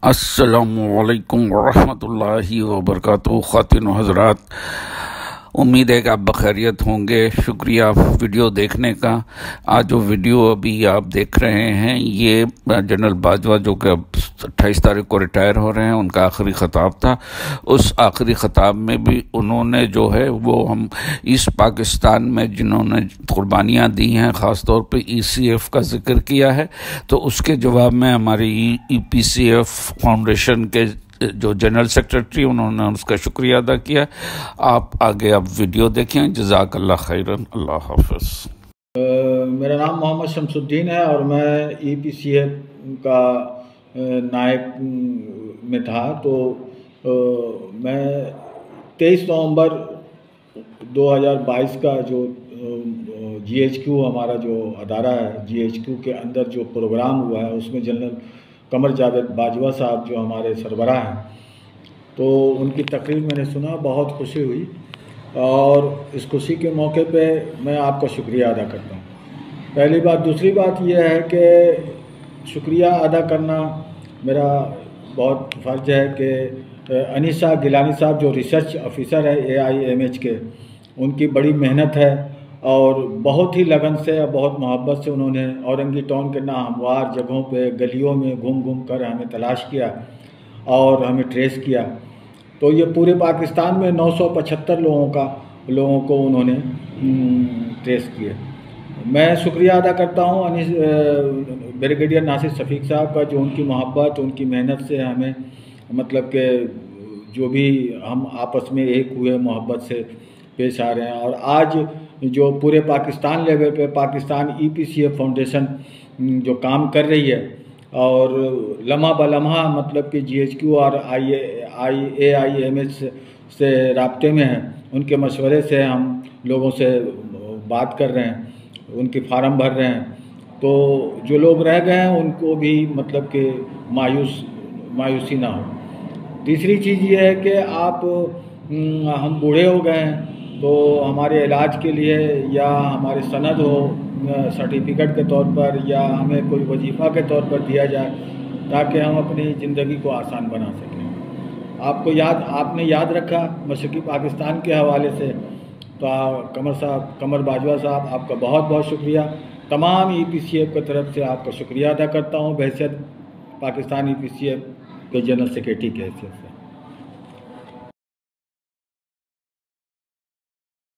अस्सलामुअलैकुम वरहमतुल्लाहि वबरकातुहू। ख़वातीन व हज़रात, उम्मीद है कि आप बखैरियत होंगे। शुक्रिया वीडियो देखने का। आज जो वीडियो अभी आप देख रहे हैं ये जनरल बाजवा जो कि अब 28 तारीख को रिटायर हो रहे हैं, उनका आखिरी ख़ताब था। उस आखिरी ख़ताब में भी उन्होंने जो है वो हम ईस्ट पाकिस्तान में जिन्होंने कुर्बानियाँ दी हैं, ख़ास तौर पे ECF का जिक्र किया है। तो उसके जवाब में हमारी EPCF फाउंडेशन के जो जनरल सेक्रेटरी, उन्होंने उसका शुक्रिया अदा किया। आप आगे अब वीडियो देखें। जज़ाकल्लाह खैरन। अल्लाह हाफ़िज़। मेरा नाम मोहम्मद शमसुद्दीन है और मैं EPCF का नायब में था। तो मैं 23 नवंबर 2022 का जो GHQ हमारा जो अदारा है, GHQ के अंदर जो प्रोग्राम हुआ है उसमें जनरल कमर जावेद बाजवा साहब जो हमारे सरबराह हैं, तो उनकी तकरीर मैंने सुना, बहुत खुशी हुई और इस खुशी के मौके पे मैं आपका शुक्रिया अदा करता हूँ, पहली बात। दूसरी बात यह है कि शुक्रिया अदा करना मेरा बहुत फ़र्ज है कि अनीसा गिलानी साहब जो रिसर्च ऑफिसर है AIMH के, उनकी बड़ी मेहनत है और बहुत ही लगन से और बहुत मोहब्बत से उन्होंने औरंगी टाउन के नामवार जगहों पे गलियों में घूम घूम कर हमें तलाश किया और हमें ट्रेस किया। तो ये पूरे पाकिस्तान में 975 लोगों को उन्होंने ट्रेस किए। मैं शुक्रिया अदा करता हूँ ब्रिगेडियर नासिर शफीक साहब का, जो उनकी मोहब्बत, उनकी मेहनत से हमें मतलब कि जो भी हम आपस में एक हुए मोहब्बत से पेश आ रहे हैं। और आज जो पूरे पाकिस्तान लेवल पे पाकिस्तान EPCF फाउंडेशन जो काम कर रही है और लम्हा ब लम्हा मतलब कि GHQ और AIMH से राब्ते में हैं, उनके मशवरे से हम लोगों से बात कर रहे हैं, उनकी फार्म भर रहे हैं। तो जो लोग रह गए हैं उनको भी मतलब कि मायूसी ना हो। तीसरी चीज़ ये है कि हम बूढ़े हो गए हैं, तो हमारे इलाज के लिए या हमारे सनद हो सर्टिफिकेट के तौर पर या हमें कोई वजीफ़ा के तौर पर दिया जाए ताकि हम अपनी ज़िंदगी को आसान बना सकें। आपने याद रखा मशरक़ी पाकिस्तान के हवाले से, तो कमर बाजवा साहब, आपका बहुत बहुत शुक्रिया। तमाम EPCF की तरफ से आपका शुक्रिया अदा करता हूँ, बहैसियत पाकिस्तान EPCF के जनरल सेक्रेटरी की हैसियत से।